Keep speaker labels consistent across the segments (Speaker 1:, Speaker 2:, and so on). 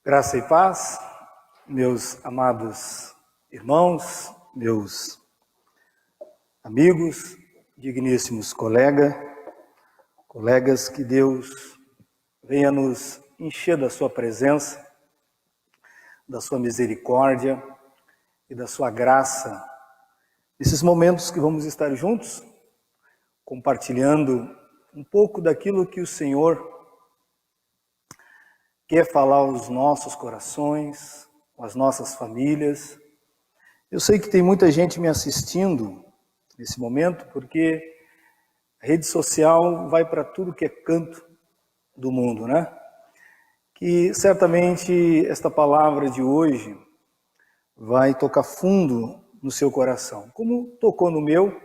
Speaker 1: Graça e paz, meus amados irmãos, meus amigos, digníssimos colegas, que Deus venha nos encher da sua presença, da sua misericórdia e da sua graça. Nesses momentos que vamos estar juntos, compartilhando um pouco daquilo que o Senhor quer falar aos nossos corações, às nossas famílias. Eu sei que tem muita gente me assistindo nesse momento, porque a rede social vai para tudo que é canto do mundo, né? Que certamente esta palavra de hoje vai tocar fundo no seu coração, como tocou no meu,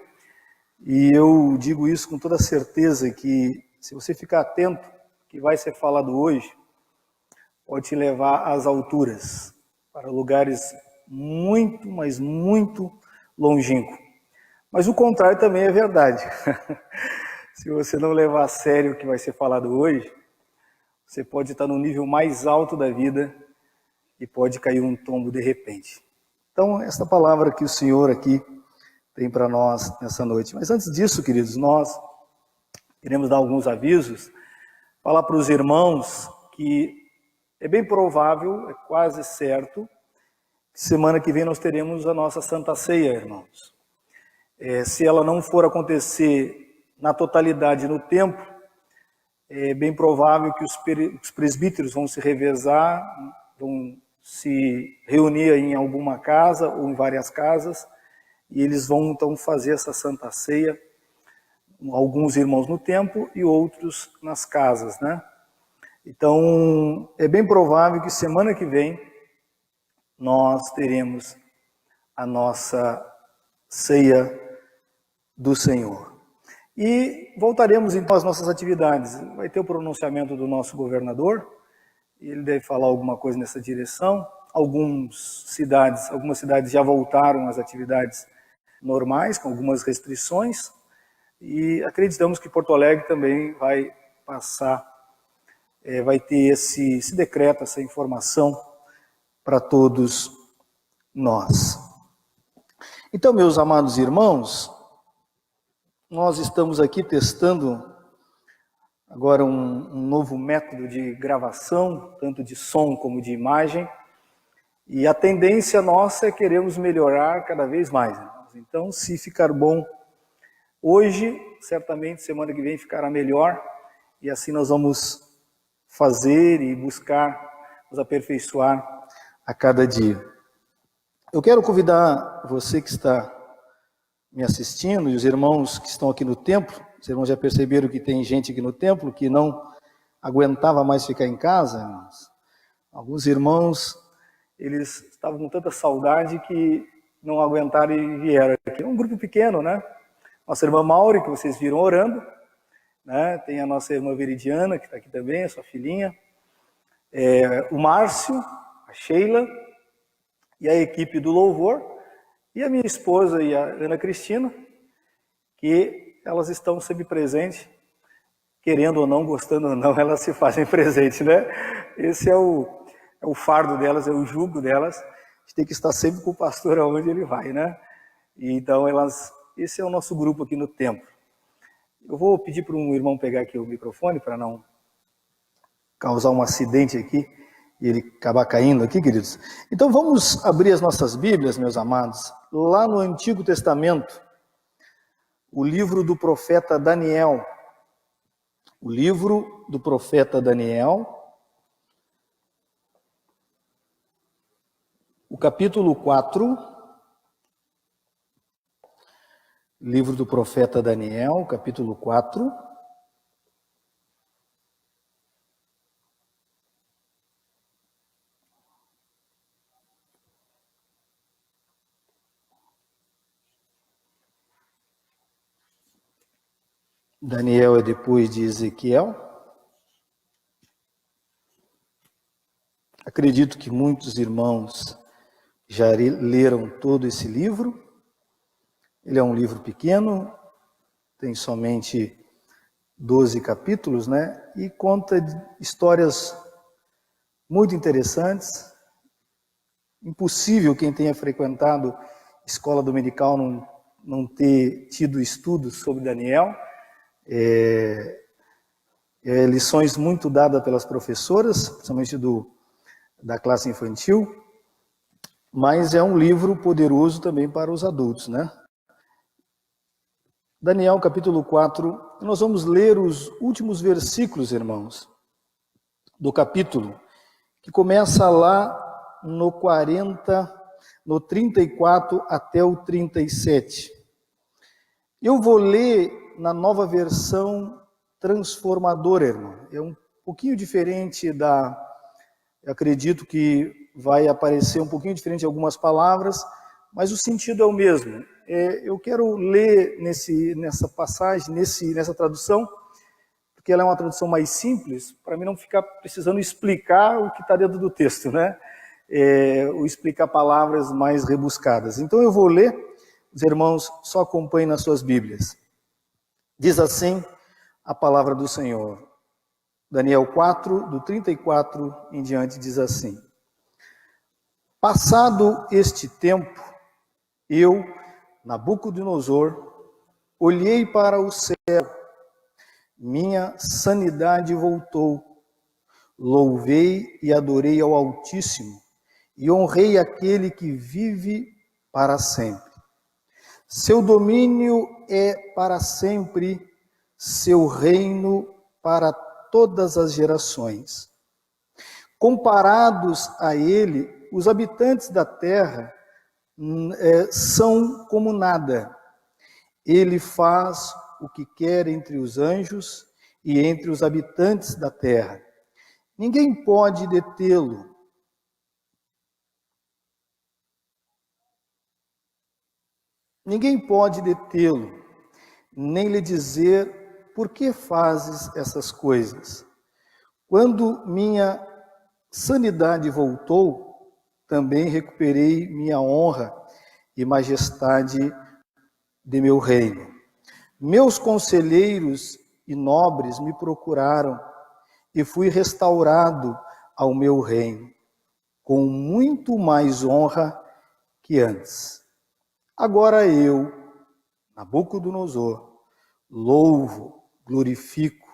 Speaker 1: e eu digo isso com toda certeza, que se você ficar atento, que vai ser falado hoje, pode te levar às alturas, para lugares muito, mas muito longínquos. Mas o contrário também é verdade. Se você não levar a sério o que vai ser falado hoje, você pode estar no nível mais alto da vida e pode cair um tombo de repente. Então, esta palavra que o Senhor aqui tem para nós nessa noite. Mas antes disso, queridos, nós queremos dar alguns avisos, falar para os irmãos que é bem provável, é quase certo, que semana que vem nós teremos a nossa Santa Ceia, irmãos. Se ela não for acontecer na totalidade no templo, é bem provável que os presbíteros vão se revezar, vão se reunir em alguma casa ou em várias casas, e eles vão então fazer essa Santa Ceia, alguns irmãos no templo e outros nas casas, né? Então, é bem provável que semana que vem nós teremos a nossa ceia do Senhor. E voltaremos então às nossas atividades. Vai ter o pronunciamento do nosso governador, ele deve falar alguma coisa nessa direção. Algumas cidades já voltaram às atividades normais, com algumas restrições, e acreditamos que Porto Alegre também vai passar, vai ter esse decreto, essa informação para todos nós. Então, meus amados irmãos, nós estamos aqui testando agora um novo método de gravação, tanto de som como de imagem, e a tendência nossa é queremos melhorar cada vez mais, irmãos. Então, se ficar bom hoje, certamente semana que vem ficará melhor, e assim nós vamos fazer e buscar nos aperfeiçoar a cada dia. Eu quero convidar você que está me assistindo e os irmãos que estão aqui no templo. Os irmãos já perceberam que tem gente aqui no templo que não aguentava mais ficar em casa, irmãos. Alguns irmãos, eles estavam com tanta saudade que não aguentaram e vieram aqui. É um grupo pequeno, né? Nossa irmã Mauri, que vocês viram orando, né? Tem a nossa irmã Veridiana, que está aqui também, a sua filhinha. O Márcio, a Sheila e a equipe do Louvor, e a minha esposa e a Ana Cristina, que elas estão sempre presentes, querendo ou não, gostando ou não, elas se fazem presentes, né? Esse é o fardo delas, é o jugo delas, a gente tem que estar sempre com o pastor aonde ele vai, né? E então esse é o nosso grupo aqui no templo. Eu vou pedir para um irmão pegar aqui o microfone, para não causar um acidente aqui, e ele acabar caindo aqui, queridos. Então vamos abrir as nossas Bíblias, meus amados, lá no Antigo Testamento, o livro do profeta Daniel. O livro do profeta Daniel, o capítulo 4, livro do profeta Daniel, capítulo 4. Daniel é depois de Ezequiel. Acredito que muitos irmãos já leram todo esse livro. Ele é um livro pequeno, tem somente 12 capítulos, né? E conta histórias muito interessantes. Impossível quem tenha frequentado escola dominical não ter tido estudos sobre Daniel. Lições muito dadas pelas professoras, principalmente da classe infantil, mas é um livro poderoso também para os adultos, né? Daniel, capítulo 4, nós vamos ler os últimos versículos, irmãos, do capítulo, que começa lá no 34 até o 37. Eu vou ler na nova versão transformadora, irmão. É um pouquinho diferente eu acredito que vai aparecer um pouquinho diferente algumas palavras, mas o sentido é o mesmo. Eu quero ler nessa passagem, nessa tradução, porque ela é uma tradução mais simples, para mim não ficar precisando explicar o que está dentro do texto, né? Ou explicar palavras mais rebuscadas. Então eu vou ler, os irmãos só acompanhem nas suas Bíblias. Diz assim a palavra do Senhor. Daniel 4, do 34 em diante, diz assim: Passado este tempo, eu, Nabucodonosor, olhei para o céu, minha sanidade voltou, louvei e adorei ao Altíssimo, e honrei aquele que vive para sempre. Seu domínio é para sempre, seu reino para todas as gerações. Comparados a ele, os habitantes da terra são como nada. Ele faz o que quer entre os anjos e entre os habitantes da terra. Ninguém pode detê-lo. Ninguém pode detê-lo, nem lhe dizer por que fazes essas coisas. Quando minha sanidade voltou, também recuperei minha honra e majestade de meu reino. Meus conselheiros e nobres me procuraram e fui restaurado ao meu reino, com muito mais honra que antes. Agora eu, Nabucodonosor, louvo, glorifico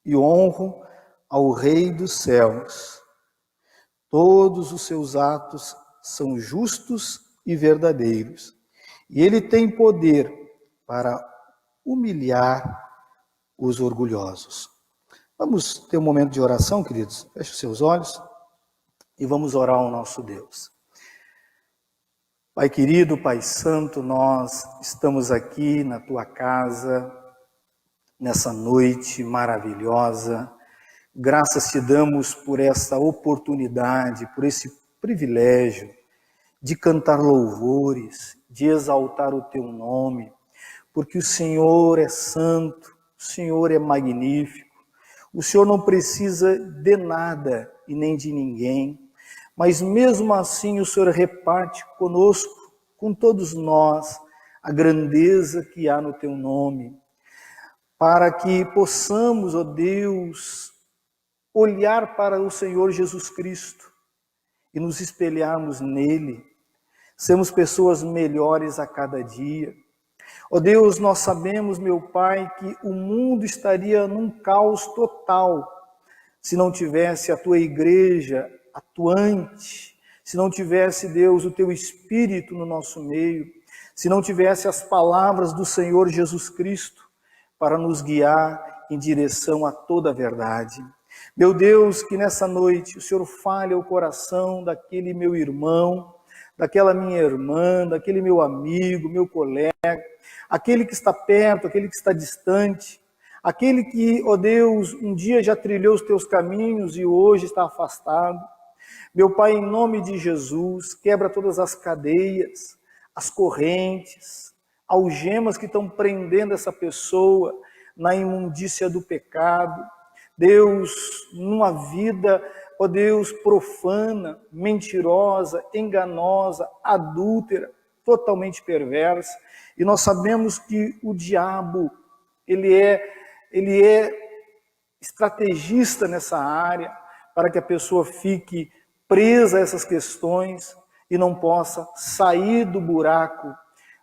Speaker 1: e honro ao Rei dos céus. Todos os seus atos são justos e verdadeiros, e ele tem poder para humilhar os orgulhosos. Vamos ter um momento de oração, queridos? Feche os seus olhos e vamos orar ao nosso Deus. Pai querido, Pai santo, nós estamos aqui na tua casa, nessa noite maravilhosa. Graças te damos por essa oportunidade, por esse privilégio de cantar louvores, de exaltar o teu nome, porque o Senhor é santo, o Senhor é magnífico, o Senhor não precisa de nada e nem de ninguém, mas mesmo assim o Senhor reparte conosco, com todos nós, a grandeza que há no teu nome, para que possamos, ó Deus, olhar para o Senhor Jesus Cristo e nos espelharmos nele, sermos pessoas melhores a cada dia. Ó Deus, nós sabemos, meu Pai, que o mundo estaria num caos total se não tivesse a tua igreja atuante, se não tivesse, Deus, o teu Espírito no nosso meio, se não tivesse as palavras do Senhor Jesus Cristo para nos guiar em direção a toda a verdade. Meu Deus, que nessa noite o Senhor fale ao coração daquele meu irmão, daquela minha irmã, daquele meu amigo, meu colega, aquele que está perto, aquele que está distante, aquele que, ó Deus, um dia já trilhou os teus caminhos e hoje está afastado. Meu Pai, em nome de Jesus, quebra todas as cadeias, as correntes, algemas que estão prendendo essa pessoa na imundícia do pecado. Deus, numa vida, ó Deus, profana, mentirosa, enganosa, adúltera, totalmente perversa. E nós sabemos que o diabo, ele é estrategista nessa área, para que a pessoa fique presa a essas questões e não possa sair do buraco,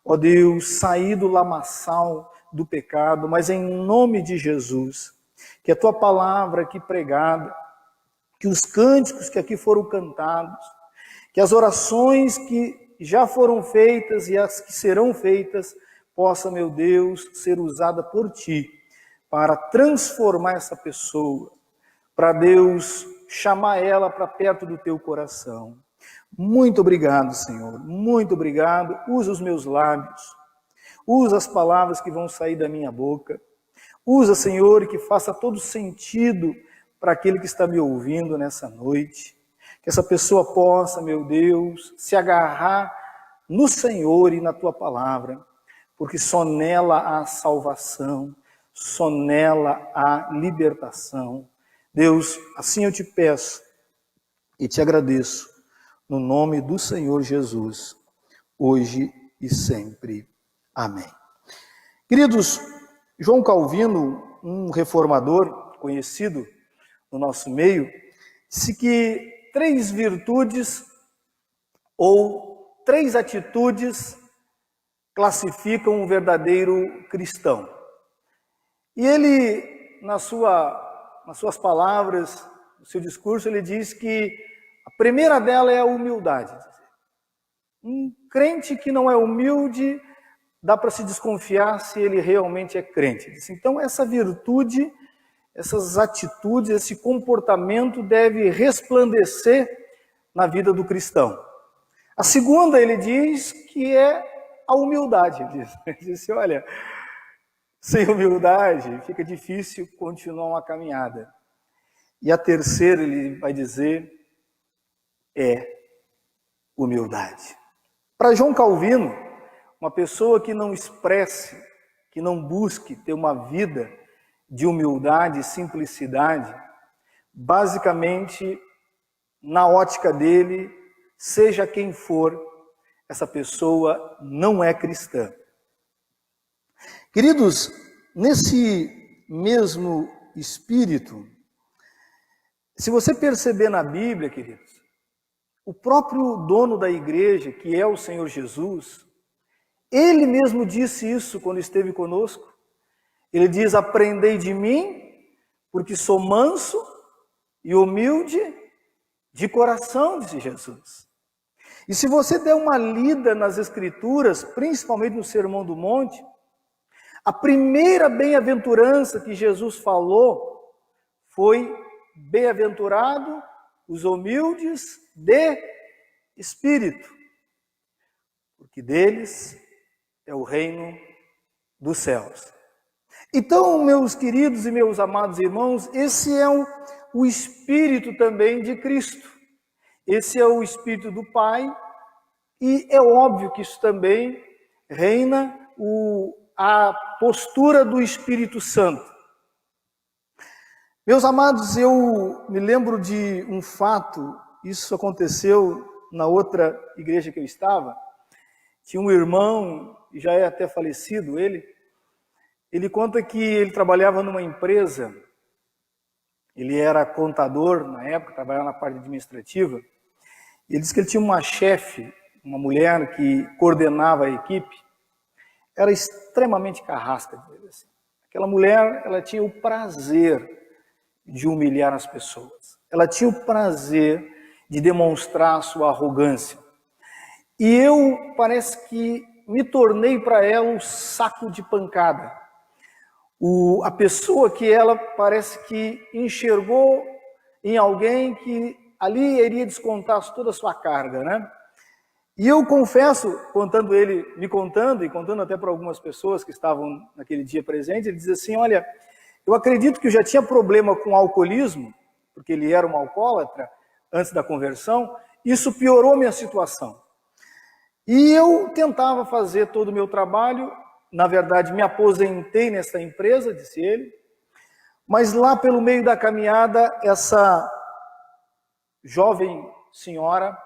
Speaker 1: ó Deus, sair do lamaçal do pecado, mas em nome de Jesus, que a tua palavra aqui pregada, que os cânticos que aqui foram cantados, que as orações que já foram feitas e as que serão feitas, possa, meu Deus, ser usada por ti para transformar essa pessoa, para Deus chamar ela para perto do teu coração. Muito obrigado, Senhor, muito obrigado. Usa os meus lábios, usa as palavras que vão sair da minha boca. Usa, Senhor, que faça todo sentido para aquele que está me ouvindo nessa noite. Que essa pessoa possa, meu Deus, se agarrar no Senhor e na tua palavra, porque só nela há salvação, só nela há libertação. Deus, assim eu te peço e te agradeço, no nome do Senhor Jesus, hoje e sempre. Amém. Queridos, João Calvino, um reformador conhecido no nosso meio, disse que 3 virtudes ou 3 atitudes classificam um verdadeiro cristão. E ele, nas suas palavras, no seu discurso, ele diz que a primeira dela é a humildade. Um crente que não é humilde, dá para se desconfiar se ele realmente é crente. Então, essa virtude, essas atitudes, esse comportamento deve resplandecer na vida do cristão. A segunda, ele diz que é a humildade. Ele diz assim, olha, sem humildade fica difícil continuar uma caminhada. E a terceira, ele vai dizer, é humildade. Para João Calvino, uma pessoa que não expresse, que não busque ter uma vida de humildade e simplicidade, basicamente, na ótica dele, seja quem for, essa pessoa não é cristã. Queridos, nesse mesmo espírito, se você perceber na Bíblia, queridos, o próprio dono da igreja, que é o Senhor Jesus, ele mesmo disse isso quando esteve conosco. Ele diz, aprendei de mim, porque sou manso e humilde de coração, disse Jesus. E se você der uma lida nas Escrituras, principalmente no Sermão do Monte, a primeira bem-aventurança que Jesus falou foi, bem-aventurado os humildes de espírito, porque deles é o reino dos céus. Então, meus queridos e meus amados irmãos, esse é o Espírito também de Cristo. Esse é o Espírito do Pai, e é óbvio que isso também reina a postura do Espírito Santo. Meus amados, eu me lembro de um fato, isso aconteceu na outra igreja que eu estava. Tinha um irmão, já é até falecido ele conta que ele trabalhava numa empresa, ele era contador na época, trabalhava na parte administrativa, e ele disse que ele tinha uma chefe, uma mulher que coordenava a equipe, era extremamente carrasca. Assim. Aquela mulher, ela tinha o prazer de humilhar as pessoas, ela tinha o prazer de demonstrar a sua arrogância. E eu, parece que me tornei para ela um saco de pancada. A pessoa que ela parece que enxergou em alguém que ali iria descontar toda a sua carga, né? E eu confesso, me contando e contando até para algumas pessoas que estavam naquele dia presentes, ele diz assim, olha, eu acredito que eu já tinha problema com alcoolismo, porque ele era um alcoólatra antes da conversão, isso piorou a minha situação. E eu tentava fazer todo o meu trabalho, na verdade me aposentei nessa empresa, disse ele, mas lá pelo meio da caminhada, essa jovem senhora,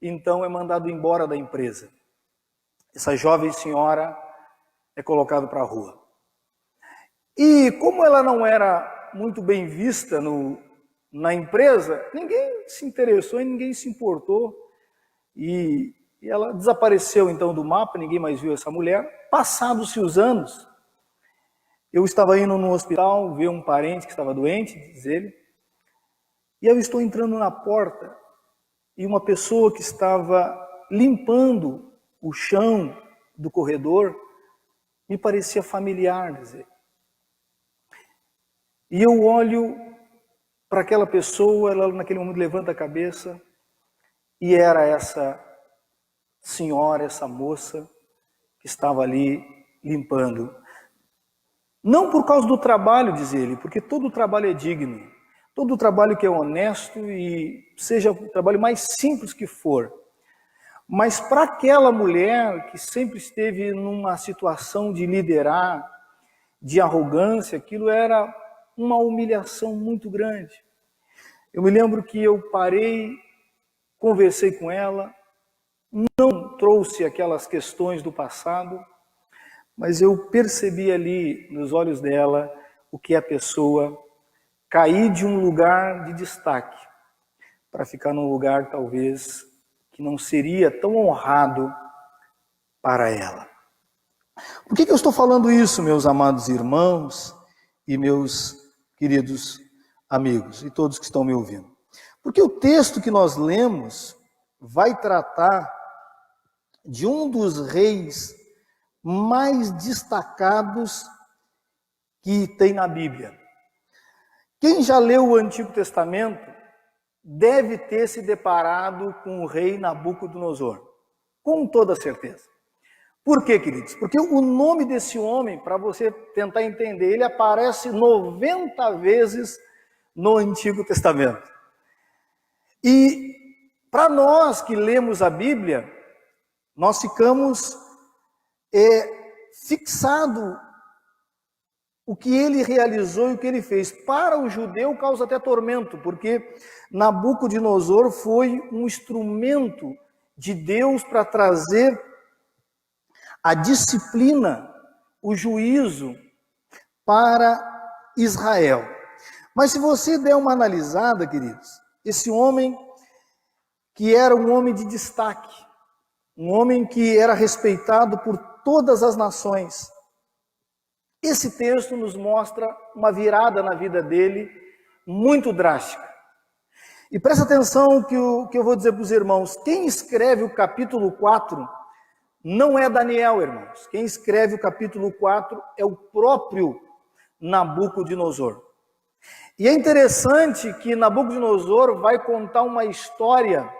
Speaker 1: então é mandada embora da empresa. Essa jovem senhora é colocada para a rua. E como ela não era muito bem vista no na empresa, ninguém se interessou e ninguém se importou. E ela desapareceu então do mapa, ninguém mais viu essa mulher. Passados-se os anos, eu estava indo no hospital ver um parente que estava doente, diz ele, e eu estou entrando na porta e uma pessoa que estava limpando o chão do corredor me parecia familiar, diz ele. E eu olho para aquela pessoa, ela naquele momento levanta a cabeça, e era essa senhora, essa moça que estava ali limpando. Não por causa do trabalho, diz ele, porque todo trabalho é digno, todo trabalho que é honesto e seja o trabalho mais simples que for. Mas para aquela mulher que sempre esteve numa situação de liderar, de arrogância, aquilo era uma humilhação muito grande. Eu me lembro que eu parei, conversei com ela, não trouxe aquelas questões do passado, mas eu percebi ali nos olhos dela o que é a pessoa cair de um lugar de destaque para ficar num lugar talvez que não seria tão honrado para ela. Por que eu estou falando isso, meus amados irmãos e meus queridos amigos e todos que estão me ouvindo? Porque o texto que nós lemos vai tratar de um dos reis mais destacados que tem na Bíblia. Quem já leu o Antigo Testamento deve ter se deparado com o rei Nabucodonosor, com toda certeza. Por quê, queridos? Porque o nome desse homem, para você tentar entender, ele aparece 90 vezes no Antigo Testamento. E para nós que lemos a Bíblia, nós ficamos fixado o que ele realizou e o que ele fez. Para o judeu causa até tormento, porque Nabucodonosor foi um instrumento de Deus para trazer a disciplina, o juízo para Israel. Mas se você der uma analisada, queridos, esse homem que era um homem de destaque, um homem que era respeitado por todas as nações, esse texto nos mostra uma virada na vida dele muito drástica. E presta atenção que eu vou dizer para os irmãos, quem escreve o capítulo 4 não é Daniel, irmãos. Quem escreve o capítulo 4 é o próprio Nabucodonosor. E é interessante que Nabucodonosor vai contar uma história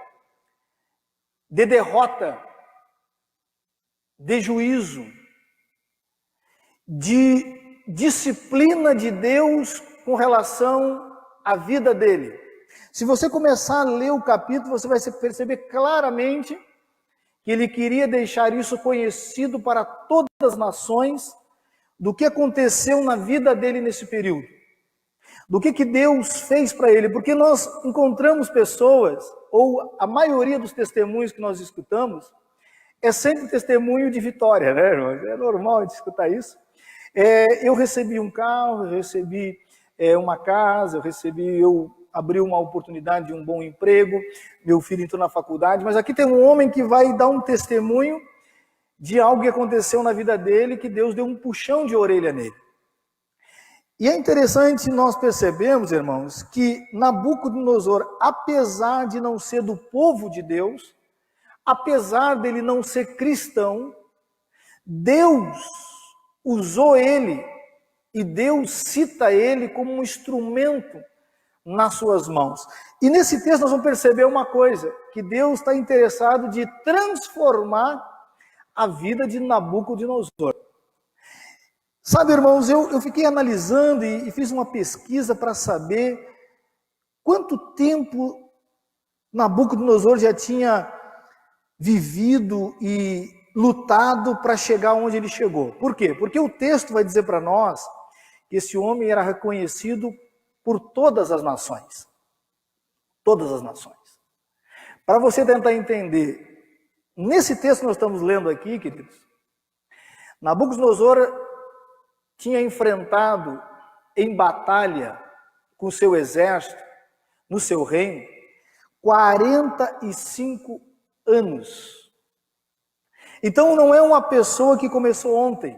Speaker 1: de derrota, de juízo, de disciplina de Deus com relação à vida dele. Se você começar a ler o capítulo, você vai perceber claramente que ele queria deixar isso conhecido para todas as nações, do que aconteceu na vida dele nesse período, do que Deus fez para ele, porque nós encontramos pessoas, ou a maioria dos testemunhos que nós escutamos, é sempre testemunho de vitória, né, irmãos? É normal a gente escutar isso. Eu recebi um carro, eu recebi uma casa, eu abri uma oportunidade de um bom emprego, meu filho entrou na faculdade, mas aqui tem um homem que vai dar um testemunho de algo que aconteceu na vida dele, que Deus deu um puxão de orelha nele. E é interessante nós percebemos, irmãos, que Nabucodonosor, apesar de não ser do povo de Deus, apesar dele não ser cristão, Deus usou ele, e Deus cita ele como um instrumento nas suas mãos. E nesse texto nós vamos perceber uma coisa, que Deus está interessado de transformar a vida de Nabucodonosor. Sabe, irmãos, eu fiquei analisando e fiz uma pesquisa para saber quanto tempo Nabucodonosor já tinha vivido e lutado para chegar onde ele chegou. Por quê? Porque o texto vai dizer para nós que esse homem era reconhecido por todas as nações. Todas as nações. Para você tentar entender, nesse texto que nós estamos lendo aqui, queridos, Nabucodonosor tinha enfrentado em batalha com seu exército no seu reino 45 anos. Então não é uma pessoa que começou ontem,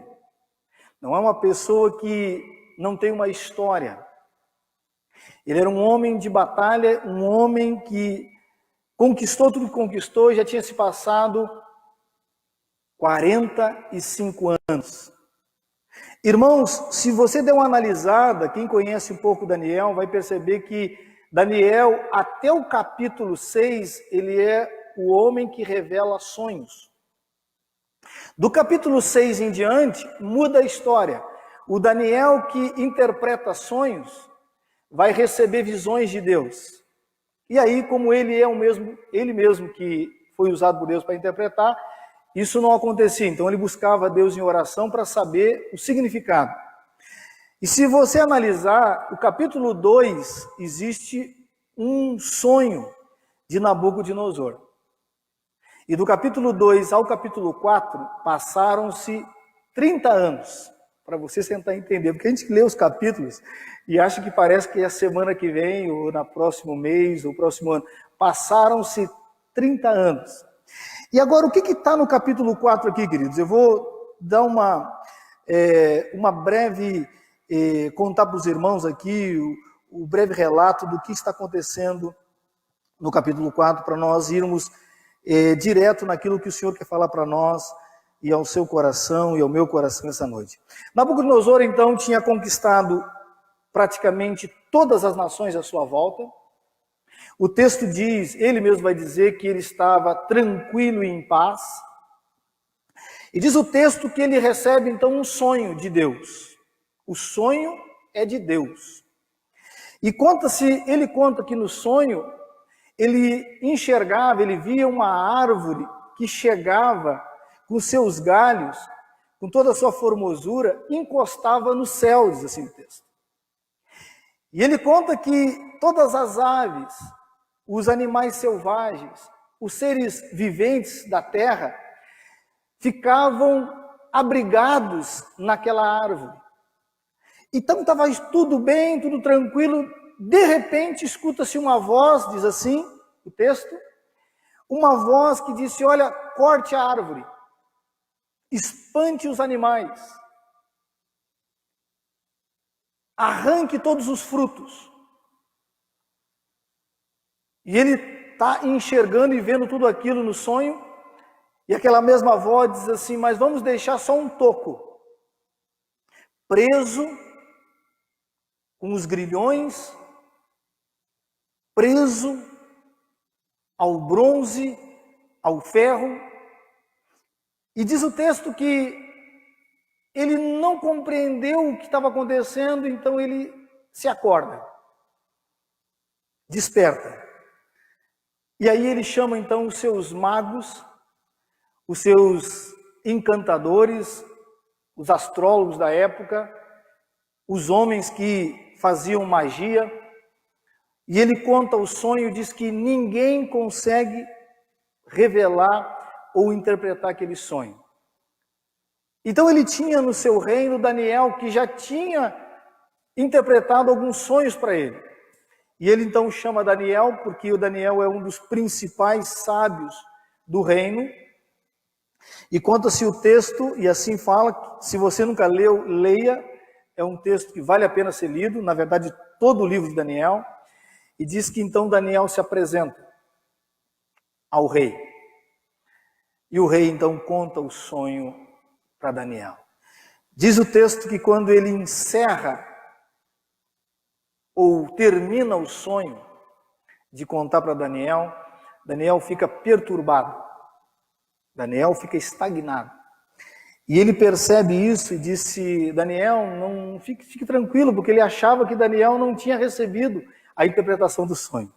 Speaker 1: não é uma pessoa que não tem uma história. Ele era um homem de batalha, um homem que conquistou tudo que conquistou e já tinha se passado 45 anos. Irmãos, se você der uma analisada, quem conhece um pouco Daniel vai perceber que Daniel, até o capítulo 6, ele é o homem que revela sonhos. Do capítulo 6 em diante, muda a história. O Daniel que interpreta sonhos vai receber visões de Deus. E aí, como ele é ele mesmo que foi usado por Deus para interpretar, isso não acontecia. Então ele buscava Deus em oração para saber o significado. E se você analisar, o capítulo 2, existe um sonho de Nabucodonosor. E do capítulo 2 ao capítulo 4, passaram-se 30 anos. Para você tentar entender, porque a gente lê os capítulos e acha que parece que é a semana que vem, ou no próximo mês, ou próximo ano. Passaram-se 30 anos. E agora, o que está no capítulo 4 aqui, queridos? Eu vou dar uma breve, contar para os irmãos aqui, o breve relato do que está acontecendo no capítulo 4, para nós irmos direto naquilo que o Senhor quer falar para nós, e ao seu coração e ao meu coração essa noite. Nabucodonosor, então, tinha conquistado praticamente todas as nações à sua volta. O texto diz, ele mesmo vai dizer que ele estava tranquilo e em paz. E diz o texto que ele recebe, então, um sonho de Deus. O sonho é de Deus. E ele conta que no sonho, ele enxergava, ele via uma árvore que chegava com seus galhos, com toda a sua formosura, encostava no céu, diz assim o texto. E ele conta que todas as aves, os animais selvagens, os seres viventes da terra, ficavam abrigados naquela árvore. Então estava tudo bem, tudo tranquilo, de repente escuta-se uma voz, diz assim o texto, uma voz que disse, olha, corte a árvore. Espante os animais, arranque todos os frutos. E ele está enxergando e vendo tudo aquilo no sonho, e aquela mesma voz diz assim, mas vamos deixar só um toco, preso com os grilhões, preso ao bronze, ao ferro. E diz o texto que ele não compreendeu o que estava acontecendo, então ele se acorda, desperta. E aí ele chama então os seus magos, os seus encantadores, os astrólogos da época, os homens que faziam magia, e ele conta o sonho, diz que ninguém consegue revelar ou interpretar aquele sonho. Então ele tinha no seu reino Daniel, que já tinha interpretado alguns sonhos para ele. E ele então chama Daniel, porque o Daniel é um dos principais sábios do reino. E conta-se o texto, e assim fala, se você nunca leu, leia, é um texto que vale a pena ser lido, na verdade todo o livro de Daniel, e diz que então Daniel se apresenta ao rei. E o rei então conta o sonho para Daniel. Diz o texto que quando ele encerra ou termina o sonho de contar para Daniel, Daniel fica perturbado. Daniel fica estagnado. E ele percebe isso e disse, Daniel, não fique tranquilo, porque ele achava que Daniel não tinha recebido a interpretação do sonho.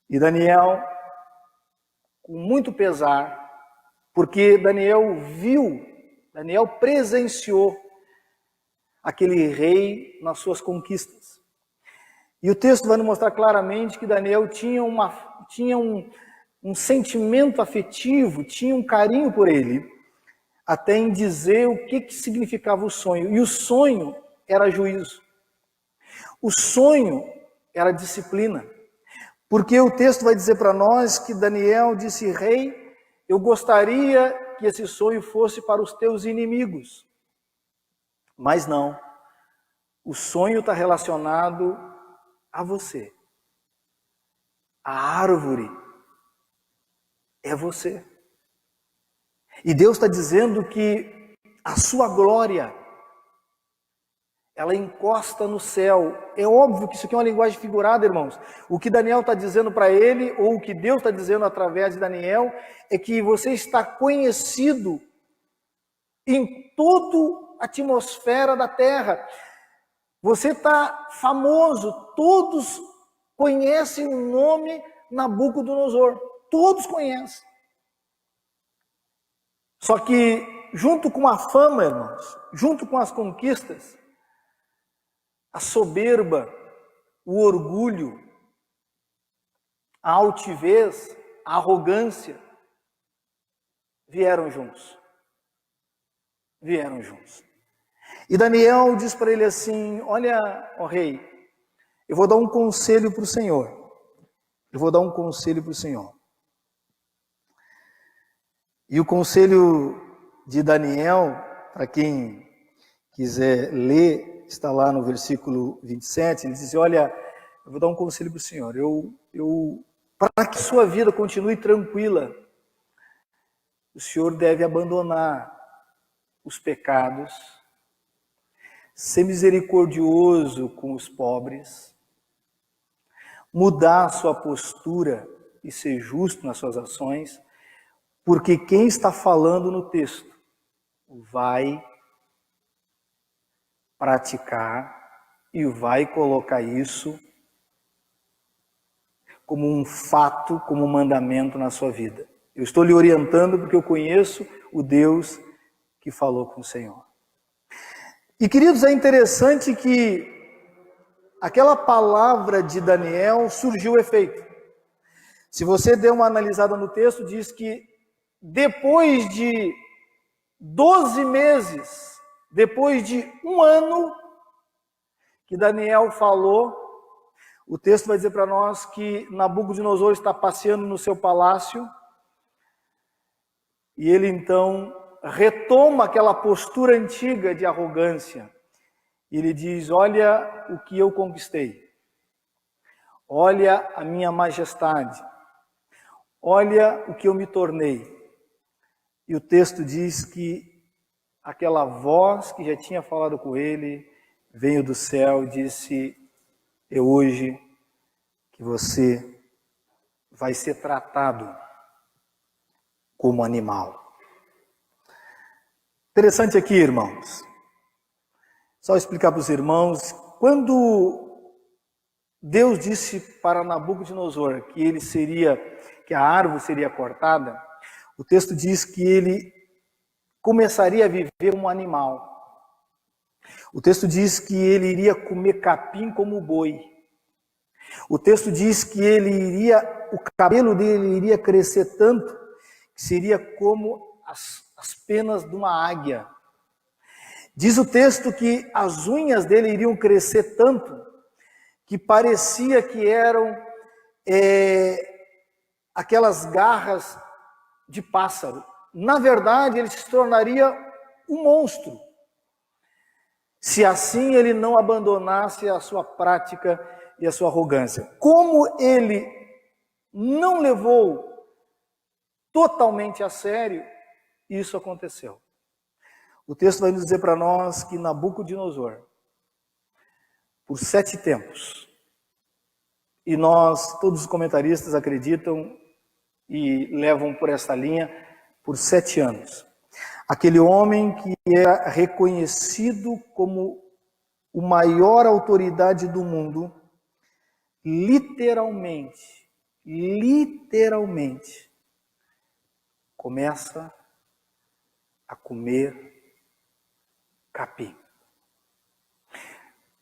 Speaker 1: E Daniel, com muito pesar, porque Daniel presenciou aquele rei nas suas conquistas. E o texto vai nos mostrar claramente que Daniel tinha um sentimento afetivo, tinha um carinho por ele, até em dizer o que significava o sonho. E o sonho era juízo. O sonho era disciplina. Porque o texto vai dizer para nós que Daniel disse: rei, eu gostaria que esse sonho fosse para os teus inimigos. Mas não. O sonho está relacionado a você. A árvore é você. E Deus está dizendo que a sua glória, ela encosta no céu. É óbvio que isso aqui é uma linguagem figurada, irmãos. O que Daniel está dizendo para ele, ou o que Deus está dizendo através de Daniel, é que você está conhecido em toda a atmosfera da terra. Você está famoso, todos conhecem o nome Nabucodonosor. Todos conhecem. Só que, junto com a fama, irmãos, junto com as conquistas, a soberba, o orgulho, a altivez, a arrogância, vieram juntos. Vieram juntos. E Daniel diz para ele assim: olha, ó rei, eu vou dar um conselho para o Senhor. Eu vou dar um conselho para o Senhor. E o conselho de Daniel, para quem quiser ler, está lá no versículo 27, ele diz: olha, eu vou dar um conselho para o Senhor. Para que sua vida continue tranquila, o Senhor deve abandonar os pecados, ser misericordioso com os pobres, mudar a sua postura e ser justo nas suas ações, porque quem está falando no texto vai praticar e vai colocar isso como um fato, como um mandamento na sua vida. Eu estou lhe orientando porque eu conheço o Deus que falou com o Senhor. E, queridos, é interessante que aquela palavra de Daniel surgiu efeito. Se você der uma analisada no texto, diz que depois de 12 meses, depois de um ano que Daniel falou, o texto vai dizer para nós que Nabucodonosor está passeando no seu palácio e ele então retoma aquela postura antiga de arrogância. Ele diz: olha o que eu conquistei, olha a minha majestade, olha o que eu me tornei. E o texto diz que aquela voz que já tinha falado com ele veio do céu e disse: é hoje que você vai ser tratado como animal. Interessante aqui, irmãos. Só explicar para os irmãos, quando Deus disse para Nabucodonosor que a árvore seria cortada, o texto diz que ele começaria a viver como animal. O texto diz que ele iria comer capim como boi. O texto diz que o cabelo dele iria crescer tanto que seria como as penas de uma águia. Diz o texto que as unhas dele iriam crescer tanto que parecia que eram aquelas garras de pássaro. Na verdade, ele se tornaria um monstro, se assim ele não abandonasse a sua prática e a sua arrogância. Como ele não levou totalmente a sério, isso aconteceu. O texto vai nos dizer para nós que Nabucodonosor, por 7 tempos, e todos os comentaristas acreditam e levam por essa linha, por 7 anos. Aquele homem que era reconhecido como o maior autoridade do mundo, literalmente, começa a comer capim.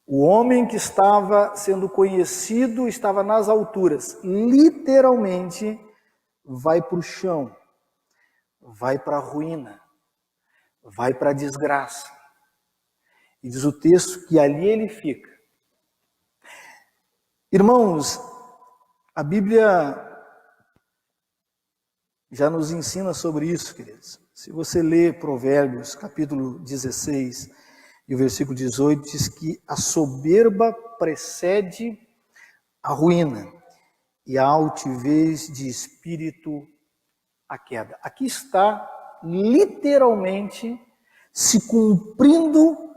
Speaker 1: O homem que estava sendo conhecido, estava nas alturas, literalmente vai para o chão, vai para a ruína, vai para a desgraça. E diz o texto que ali ele fica. Irmãos, a Bíblia já nos ensina sobre isso, queridos. Se você ler Provérbios, capítulo 16 e o versículo 18, diz que a soberba precede a ruína e a altivez de espírito a queda. Aqui está literalmente se cumprindo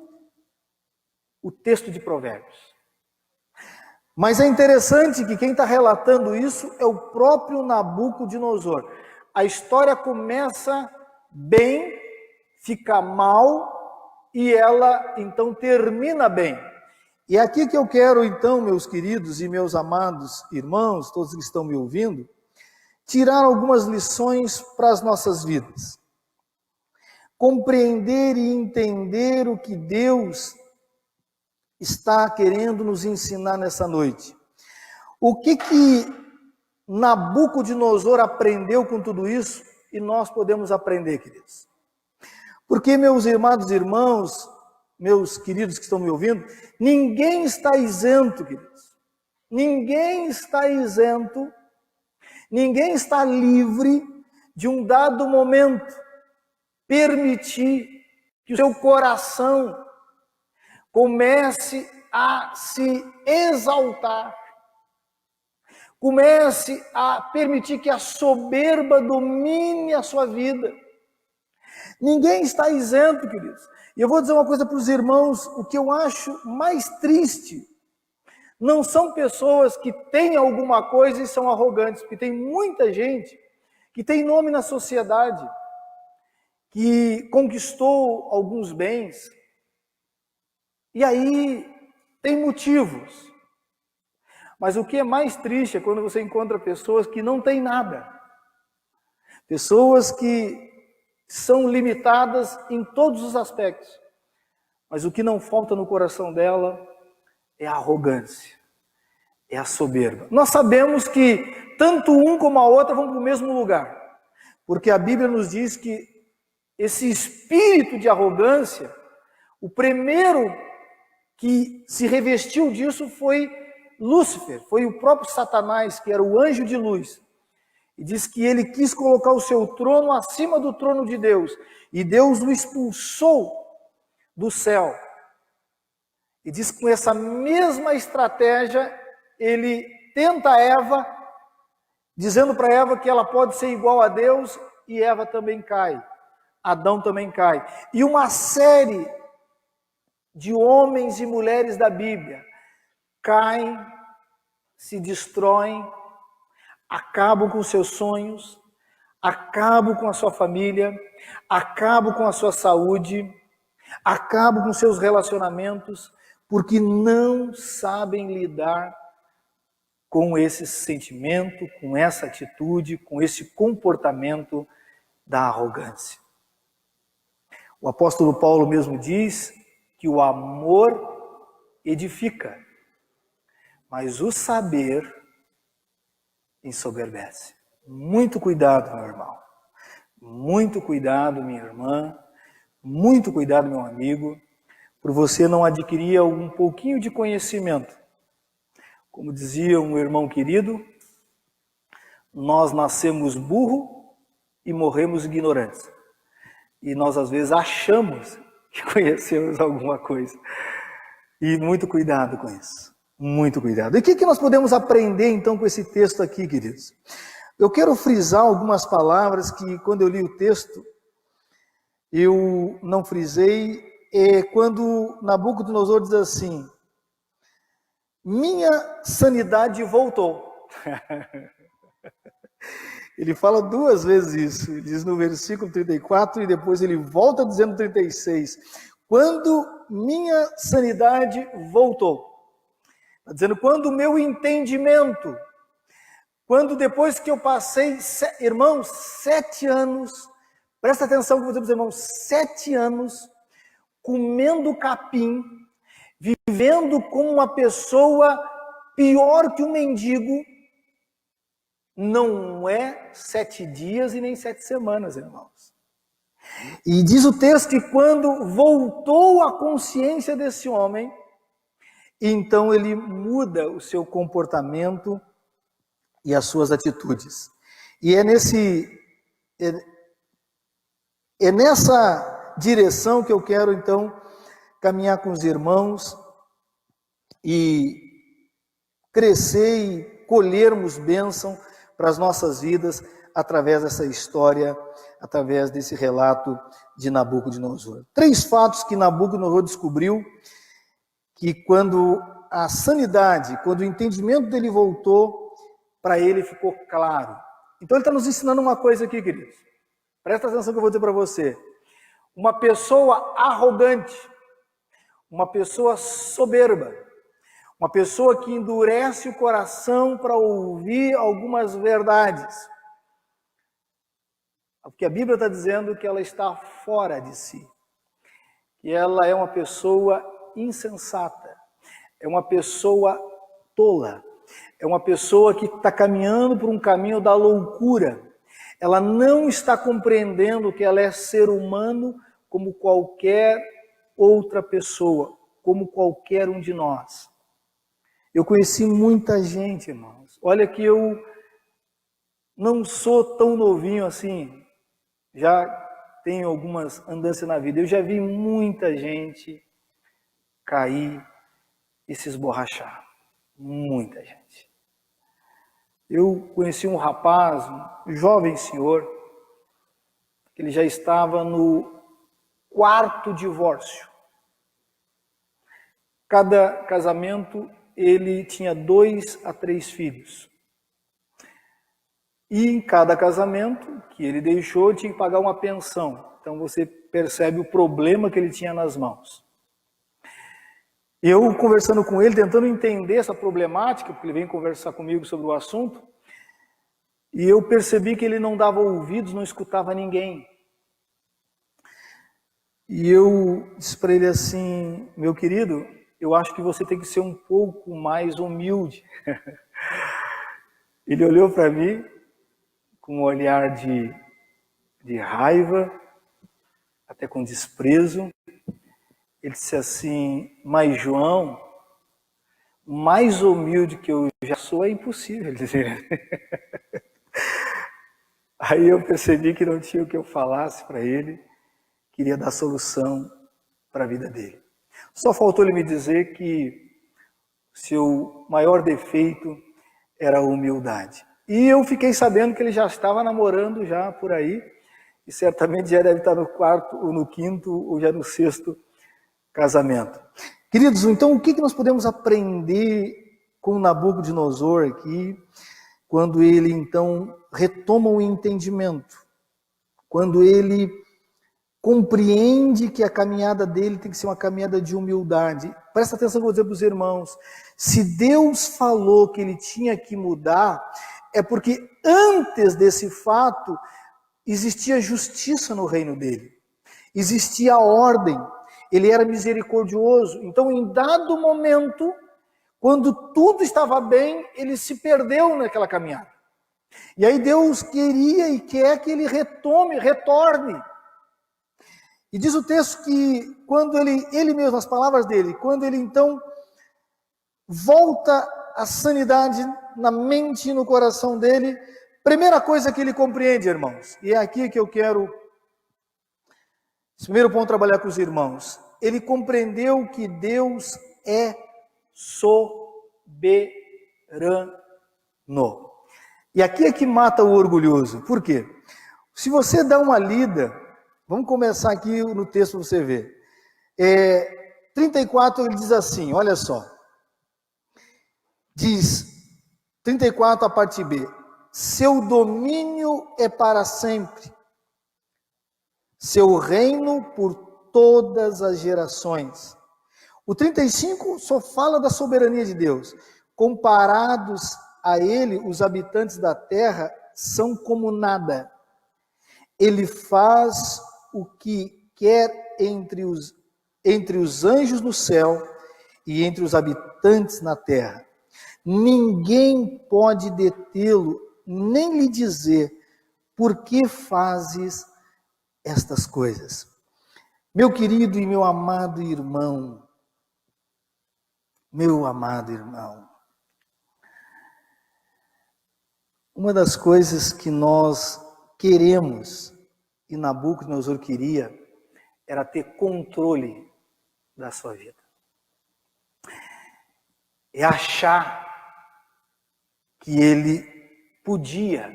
Speaker 1: o texto de Provérbios. Mas é interessante que quem está relatando isso é o próprio Nabucodonosor. A história começa bem, fica mal e ela então termina bem. E é aqui que eu quero então, meus queridos e meus amados irmãos, todos que estão me ouvindo, tirar algumas lições para as nossas vidas. Compreender e entender o que Deus está querendo nos ensinar nessa noite. O que Nabucodonosor aprendeu com tudo isso e nós podemos aprender, queridos? Porque, meus amados irmãos, meus queridos que estão me ouvindo, ninguém está isento, queridos. Ninguém está isento, ninguém está livre de um dado momento permitir que o seu coração comece a se exaltar, comece a permitir que a soberba domine a sua vida. Ninguém está isento, queridos. E eu vou dizer uma coisa para os irmãos, o que eu acho mais triste, não são pessoas que têm alguma coisa e são arrogantes, porque tem muita gente que tem nome na sociedade, que conquistou alguns bens, e aí tem motivos. Mas o que é mais triste é quando você encontra pessoas que não têm nada. Pessoas que são limitadas em todos os aspectos. Mas o que não falta no coração dela é a arrogância, é a soberba. Nós sabemos que tanto um como a outra vão para o mesmo lugar. Porque a Bíblia nos diz que esse espírito de arrogância, o primeiro que se revestiu disso foi Lúcifer, foi o próprio Satanás, que era o anjo de luz. E diz que ele quis colocar o seu trono acima do trono de Deus. E Deus o expulsou do céu. E diz que com essa mesma estratégia, ele tenta Eva, dizendo para Eva que ela pode ser igual a Deus, e Eva também cai. Adão também cai. E uma série de homens e mulheres da Bíblia caem, se destroem, acabam com seus sonhos, acabam com a sua família, acabam com a sua saúde, acabam com seus relacionamentos, porque não sabem lidar com esse sentimento, com essa atitude, com esse comportamento da arrogância. O apóstolo Paulo mesmo diz que o amor edifica, mas o saber ensoberbece. Muito cuidado, meu irmão. Muito cuidado, minha irmã. Muito cuidado, meu amigo, por você não adquirir um pouquinho de conhecimento. Como dizia um irmão querido, nós nascemos burro e morremos ignorantes. E nós às vezes achamos que conhecemos alguma coisa. E muito cuidado com isso. Muito cuidado. E o que nós podemos aprender então com esse texto aqui, queridos? Eu quero frisar algumas palavras que quando eu li o texto, eu não frisei. Quando Nabucodonosor diz assim, minha sanidade voltou. Ele fala duas vezes isso. Ele diz no versículo 34 e depois ele volta dizendo 36. Quando minha sanidade voltou. Está dizendo, quando o meu entendimento, quando depois que eu passei, irmãos, 7 anos, presta atenção que eu vou dizer para os irmãos, 7 anos, comendo capim, vivendo como uma pessoa pior que um mendigo, não é 7 dias e nem 7 semanas, irmãos. E diz o texto que quando voltou a consciência desse homem, e então ele muda o seu comportamento e as suas atitudes. E é nessa direção que eu quero então caminhar com os irmãos e crescer e colhermos bênção para as nossas vidas através dessa história, através desse relato de Nabucodonosor. 3 fatos que Nabucodonosor descobriu, que quando a sanidade, quando o entendimento dele voltou, para ele ficou claro. Então ele está nos ensinando uma coisa aqui, queridos. Presta atenção que eu vou dizer para você. Uma pessoa arrogante, uma pessoa soberba, uma pessoa que endurece o coração para ouvir algumas verdades. Porque a Bíblia está dizendo que ela está fora de si. Que ela é uma pessoa insensata. É uma pessoa tola. É uma pessoa que está caminhando por um caminho da loucura. Ela não está compreendendo que ela é ser humano como qualquer outra pessoa, como qualquer um de nós. Eu conheci muita gente, irmãos. Olha que eu não sou tão novinho assim. Já tenho algumas andanças na vida. Eu já vi muita gente cair e se esborrachar. Muita gente. Eu conheci um rapaz, um jovem senhor, que ele já estava no 4º divórcio. Cada casamento ele tinha 2 a 3 filhos. E em cada casamento que ele deixou, ele tinha que pagar uma pensão. Então você percebe o problema que ele tinha nas mãos. Eu conversando com ele, tentando entender essa problemática, porque ele veio conversar comigo sobre o assunto, e eu percebi que ele não dava ouvidos, não escutava ninguém. E eu disse para ele assim, meu querido, eu acho que você tem que ser um pouco mais humilde. Ele olhou para mim com um olhar de raiva, até com desprezo. Ele disse assim, mas João, mais humilde que eu já sou é impossível. Ele dizia. Aí eu percebi que não tinha o que eu falasse para ele, queria dar solução para a vida dele. Só faltou ele me dizer que seu maior defeito era a humildade. E eu fiquei sabendo que ele já estava namorando já por aí, e certamente já deve estar no 4º, ou no 5º, ou já no 6º casamento. Queridos, então o que nós podemos aprender com Nabucodonosor aqui, quando ele então retoma o entendimento, quando ele compreende que a caminhada dele tem que ser uma caminhada de humildade. Presta atenção que eu vou dizer para os irmãos, se Deus falou que ele tinha que mudar, é porque antes desse fato existia justiça no reino dele, existia ordem, ele era misericordioso. Então, em dado momento, quando tudo estava bem, ele se perdeu naquela caminhada. E aí Deus queria e quer que ele retorne. E diz o texto que quando ele mesmo, as palavras dele, quando ele então volta à sanidade na mente e no coração dele, primeira coisa que ele compreende, irmãos, e é aqui que eu quero, esse primeiro ponto, trabalhar com os irmãos, ele compreendeu que Deus é soberano. E aqui é que mata o orgulhoso. Por quê? Se você dá uma lida, vamos começar aqui no texto para você ver. 34 ele diz assim, olha só. Diz, 34 a parte B. Seu domínio é para sempre. Seu reino por todas as gerações. O 35 só fala da soberania de Deus. Comparados a ele, os habitantes da terra são como nada. Ele faz o que quer entre os anjos no céu e entre os habitantes na terra. Ninguém pode detê-lo, nem lhe dizer, por que fazes estas coisas? Meu querido e meu amado irmão, Meu amado irmão, uma das coisas que nós queremos, e Nabucodonosor queria, era ter controle da sua vida. É achar que ele podia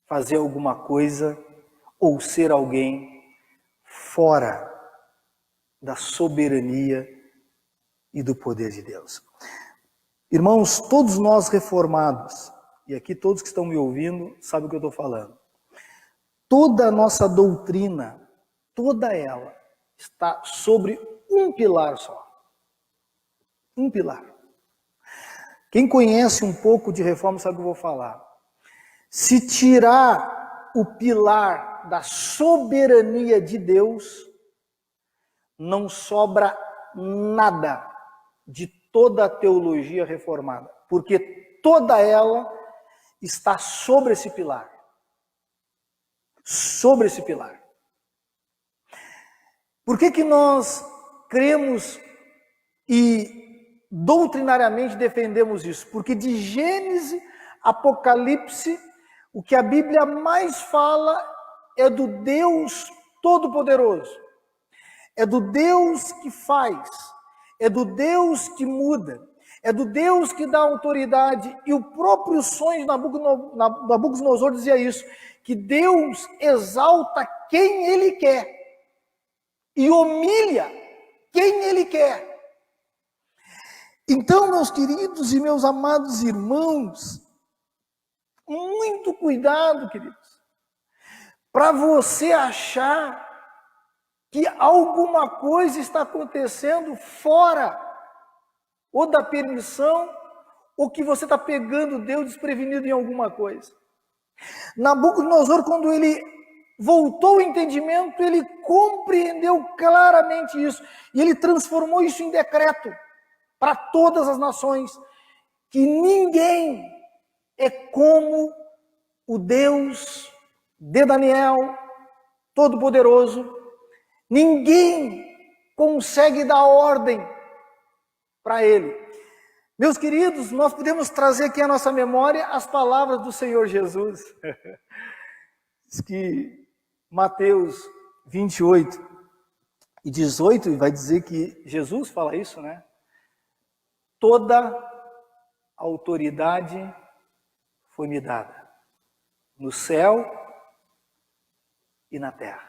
Speaker 1: fazer alguma coisa ou ser alguém fora da soberania e do poder de Deus. Irmãos, todos nós reformados, e aqui todos que estão me ouvindo sabem o que eu estou falando, toda a nossa doutrina, toda ela, está sobre um pilar só. Um pilar. Quem conhece um pouco de reforma sabe o que eu vou falar. Se tirar o pilar da soberania de Deus, não sobra nada de toda a teologia reformada, porque toda ela está sobre esse pilar. Sobre esse pilar. Por que nós cremos e doutrinariamente defendemos isso? Porque de Gênesis, Apocalipse, o que a Bíblia mais fala é do Deus Todo-Poderoso. É do Deus que faz, é do Deus que muda, é do Deus que dá autoridade. E o próprio sonho de Nabucodonosor dizia isso, que Deus exalta quem Ele quer e humilha quem Ele quer. Então, meus queridos e meus amados irmãos, muito cuidado, queridos, para você achar que alguma coisa está acontecendo fora ou da permissão, ou que você está pegando Deus desprevenido em alguma coisa. Nabucodonosor, quando ele voltou ao entendimento, ele compreendeu claramente isso, e ele transformou isso em decreto para todas as nações, que ninguém é como o Deus de Daniel, Todo-Poderoso. Ninguém consegue dar ordem para ele. Meus queridos, nós podemos trazer aqui à nossa memória as palavras do Senhor Jesus. Diz que Mateus 28 e 18 vai dizer que Jesus fala isso, né? Toda autoridade foi me dada no céu e na terra.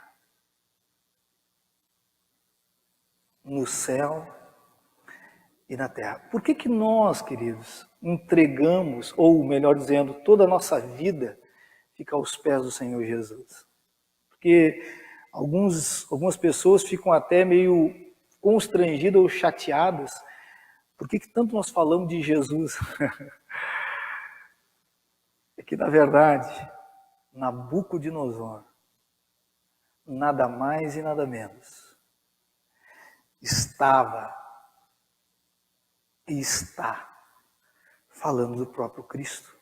Speaker 1: No céu e na terra. Por que nós, queridos, entregamos, ou melhor dizendo, toda a nossa vida fica aos pés do Senhor Jesus? Porque algumas pessoas ficam até meio constrangidas ou chateadas. Por que tanto nós falamos de Jesus? É que, na verdade, Nabucodonosor, nada mais e nada menos, estava e está falando do próprio Cristo.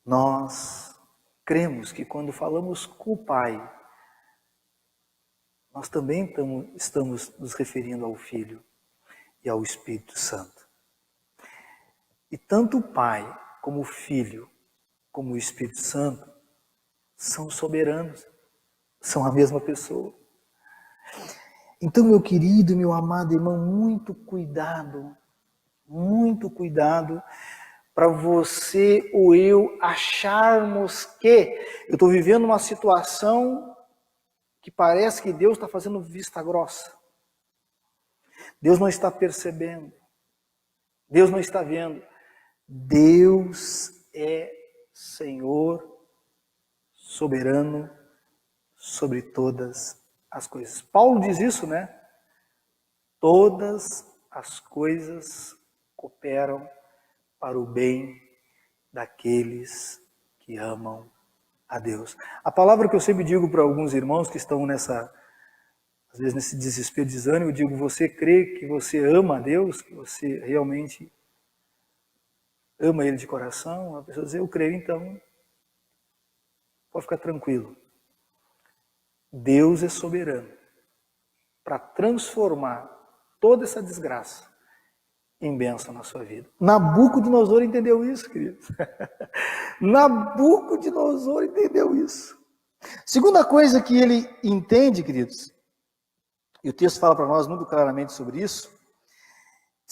Speaker 1: Nós cremos que quando falamos com o Pai, nós também estamos nos referindo ao Filho e ao Espírito Santo. E tanto o Pai, como o Filho, como o Espírito Santo, são soberanos, são a mesma pessoa. Então, meu querido, meu amado irmão, muito cuidado para você ou eu acharmos que eu estou vivendo uma situação que parece que Deus está fazendo vista grossa. Deus não está percebendo. Deus não está vendo. Deus é Senhor soberano sobre todas as coisas. Paulo diz isso, né? Todas as coisas cooperam para o bem daqueles que amam a Deus. A palavra que eu sempre digo para alguns irmãos que estão às vezes nesse desespero, desânimo, eu digo: você crê que você ama a Deus, que você realmente ama Ele de coração? A pessoa diz: eu creio, então pode ficar tranquilo. Deus é soberano para transformar toda essa desgraça em bênção na sua vida. Nabucodonosor entendeu isso, queridos. Nabucodonosor entendeu isso. Segunda coisa que ele entende, queridos, e o texto fala para nós muito claramente sobre isso,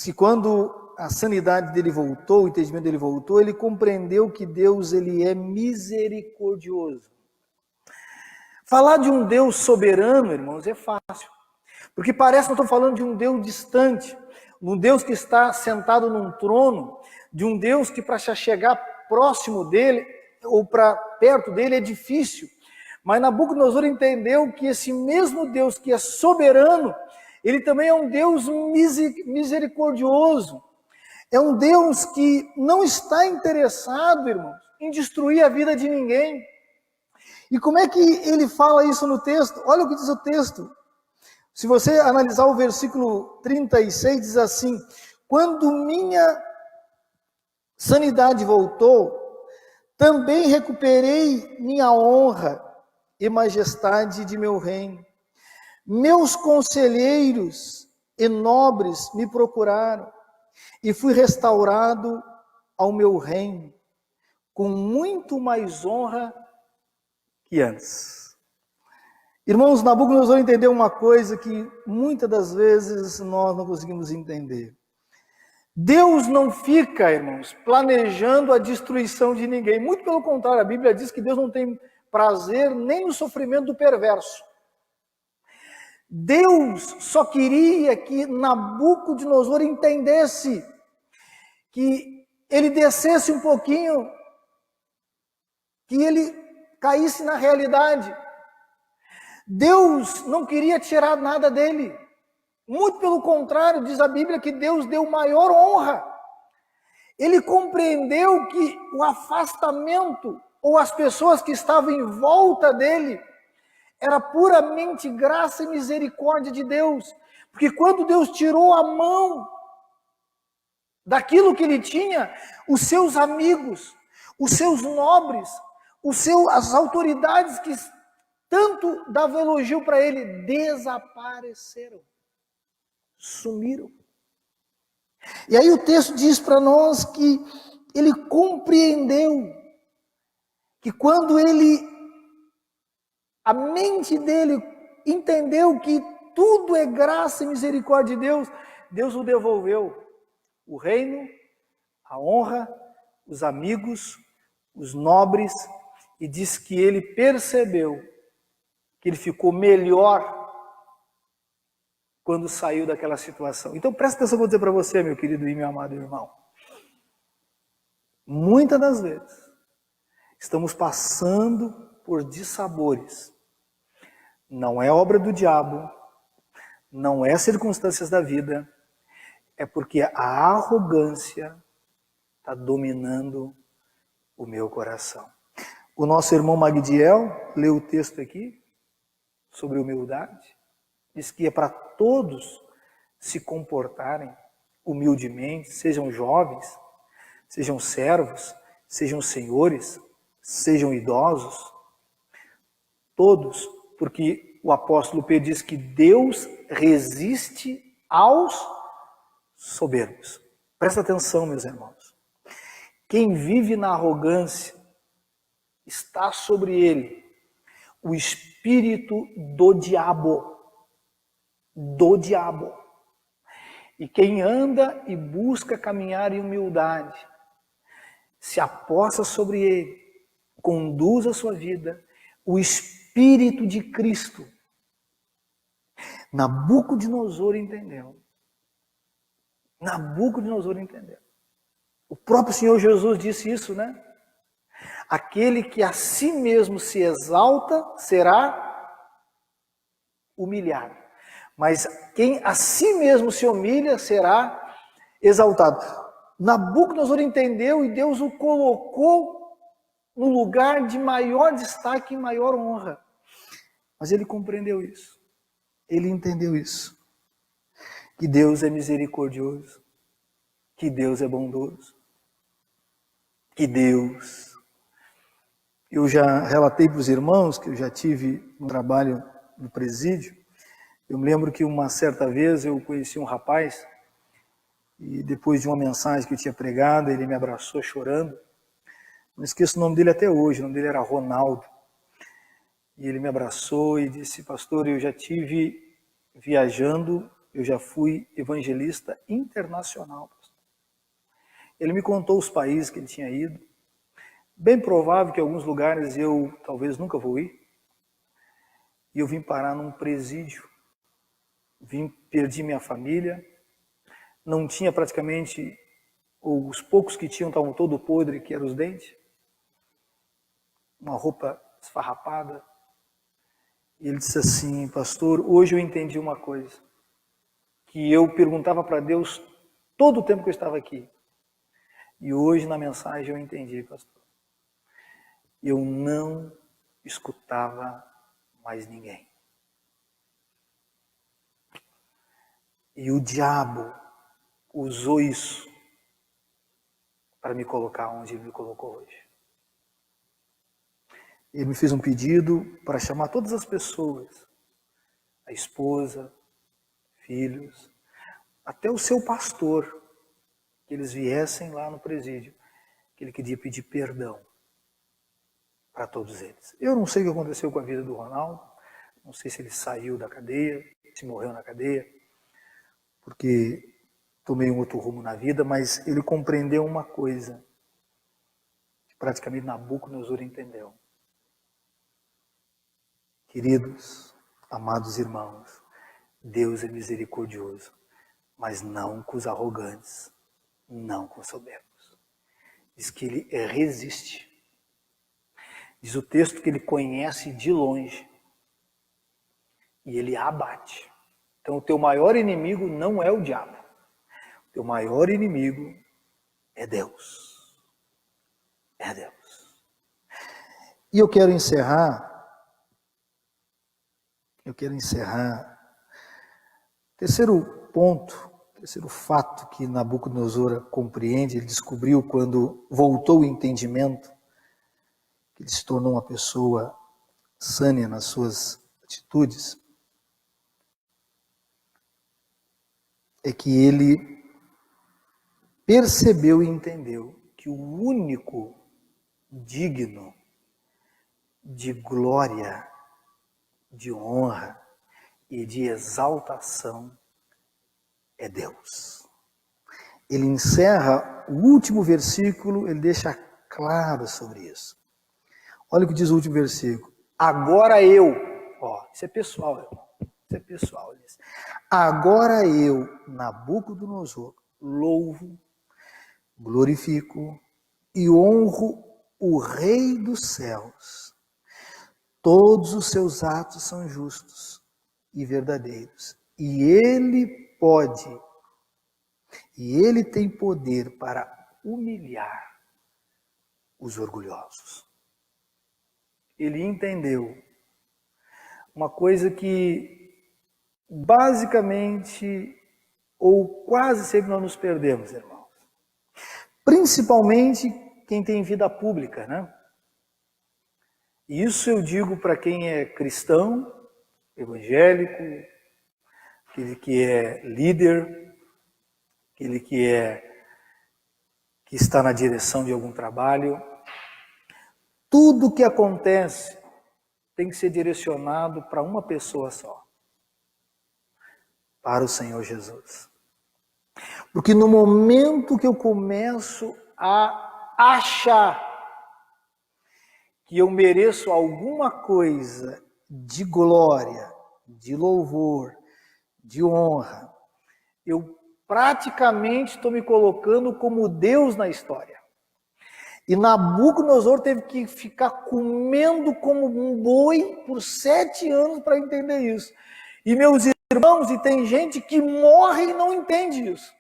Speaker 1: que quando a sanidade dele voltou, o entendimento dele voltou, ele compreendeu que Deus ele é misericordioso. Falar de um Deus soberano, irmãos, é fácil. Porque parece que nós estamos falando de um Deus distante, um Deus que está sentado num trono, de um Deus que para chegar próximo dele, ou para perto dele, é difícil. Mas Nabucodonosor entendeu que esse mesmo Deus que é soberano, ele também é um Deus misericordioso. É um Deus que não está interessado, irmãos, em destruir a vida de ninguém. E como é que ele fala isso no texto? Olha o que diz o texto. Se você analisar o versículo 36, diz assim: quando minha sanidade voltou, também recuperei minha honra e majestade de meu reino. Meus conselheiros e nobres me procuraram, e fui restaurado ao meu reino, com muito mais honra que antes. Irmãos, Nabucodonosor entendeu uma coisa que muitas das vezes nós não conseguimos entender. Deus não fica, irmãos, planejando a destruição de ninguém. Muito pelo contrário, a Bíblia diz que Deus não tem prazer nem no sofrimento do perverso. Deus só queria que Nabucodonosor entendesse, que ele descesse um pouquinho, que ele caísse na realidade. Deus não queria tirar nada dele. Muito pelo contrário, diz a Bíblia que Deus deu maior honra. Ele compreendeu que o afastamento, ou as pessoas que estavam em volta dele, era puramente graça e misericórdia de Deus. Porque quando Deus tirou a mão daquilo que ele tinha, os seus amigos, os seus nobres, as autoridades que tanto davam elogio para ele, desapareceram, sumiram. E aí o texto diz para nós que ele compreendeu que quando a mente dele entendeu que tudo é graça e misericórdia de Deus, Deus o devolveu. O reino, a honra, os amigos, os nobres, e diz que ele percebeu que ele ficou melhor quando saiu daquela situação. Então presta atenção, vou dizer para você, meu querido e meu amado irmão. Muitas das vezes estamos passando por dissabores. Não é obra do diabo, não é circunstâncias da vida, é porque a arrogância está dominando o meu coração. O nosso irmão Magdiel leu o texto aqui sobre humildade, diz que é para todos se comportarem humildemente, sejam jovens, sejam servos, sejam senhores, sejam idosos, todos, porque o apóstolo Pedro diz que Deus resiste aos soberbos. Presta atenção, meus irmãos. Quem vive na arrogância, está sobre ele o espírito do diabo. Do diabo. E quem anda e busca caminhar em humildade, se aposta sobre ele, conduz a sua vida, o Espírito de Cristo. Nabucodonosor entendeu. Nabucodonosor entendeu. O próprio Senhor Jesus disse isso, né? Aquele que a si mesmo se exalta será humilhado. Mas quem a si mesmo se humilha será exaltado. Nabucodonosor entendeu e Deus o colocou no lugar de maior destaque e maior honra. Mas ele compreendeu isso. Ele entendeu isso. Que Deus é misericordioso. Que Deus é bondoso. Que Deus... Eu já relatei para os irmãos que eu já tive um trabalho no presídio. Eu me lembro que uma certa vez eu conheci um rapaz e depois de uma mensagem que eu tinha pregado, ele me abraçou chorando. Não esqueço o nome dele até hoje, o nome dele era Ronaldo. E ele me abraçou e disse: pastor, eu já tive viajando, eu já fui evangelista internacional. Ele me contou os países que ele tinha ido. Bem provável que em alguns lugares eu talvez nunca vou ir. E eu vim parar num presídio. Perdi minha família. Não tinha praticamente, ou os poucos que tinham estavam todo podre, que eram os dentes. Uma roupa esfarrapada. E ele disse assim: pastor, hoje eu entendi uma coisa. Que eu perguntava para Deus todo o tempo que eu estava aqui. E hoje na mensagem eu entendi, pastor. Eu não escutava mais ninguém. E o diabo usou isso para me colocar onde ele me colocou hoje. Ele me fez um pedido para chamar todas as pessoas, a esposa, filhos, até o seu pastor, que eles viessem lá no presídio, que ele queria pedir perdão para todos eles. Eu não sei o que aconteceu com a vida do Ronaldo, não sei se ele saiu da cadeia, se morreu na cadeia, porque tomei um outro rumo na vida, mas ele compreendeu uma coisa, que praticamente Nabucodonosor entendeu. Queridos, amados irmãos, Deus é misericordioso, mas não com os arrogantes, não com os soberbos. Diz que ele resiste. Diz o texto que ele conhece de longe e ele abate. Então o teu maior inimigo não é o diabo. O teu maior inimigo é Deus. É Deus. E eu quero encerrar. Terceiro ponto, terceiro fato que Nabucodonosor compreende, ele descobriu quando voltou o entendimento, que ele se tornou uma pessoa sânia nas suas atitudes, é que ele percebeu e entendeu que o único digno de glória, de honra e de exaltação é Deus. Ele encerra o último versículo, ele deixa claro sobre isso. Olha o que diz o último versículo. Agora eu, isso é pessoal, irmão. Isso é pessoal. Agora eu, Nabucodonosor, louvo, glorifico e honro o Rei dos céus. Todos os seus atos são justos e verdadeiros. E ele tem poder para humilhar os orgulhosos. Ele entendeu uma coisa que basicamente, ou quase sempre nós nos perdemos, irmãos. Principalmente quem tem vida pública, né? E isso eu digo para quem é cristão, evangélico, aquele que é líder, aquele que está na direção de algum trabalho. Tudo que acontece tem que ser direcionado para uma pessoa só, para o Senhor Jesus. Porque no momento que eu começo a achar que eu mereço alguma coisa de glória, de louvor, de honra, eu praticamente estou me colocando como Deus na história. E Nabucodonosor teve que ficar comendo como um boi por 7 anos para entender isso. E meus irmãos, e tem gente que morre e não entende isso.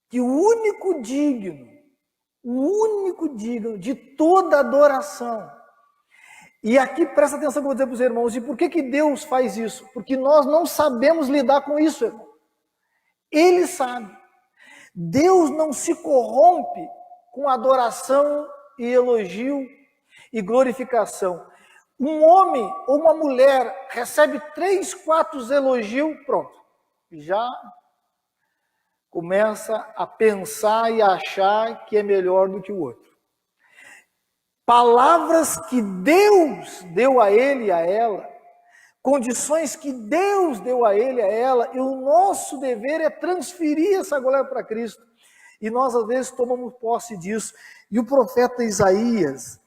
Speaker 1: Que o único digno de toda adoração. E aqui presta atenção que eu vou dizer para os irmãos, e por que Deus faz isso? Porque nós não sabemos lidar com isso, irmão. Ele sabe. Deus não se corrompe com adoração e elogio e glorificação. Um homem ou uma mulher recebe 3, 4 elogios, pronto. Já começa a pensar e achar que é melhor do que o outro. Palavras que Deus deu a ele e a ela, condições que Deus deu a ele e a ela, e o nosso dever é transferir essa glória para Cristo. E nós, às vezes, tomamos posse disso. E o profeta Isaías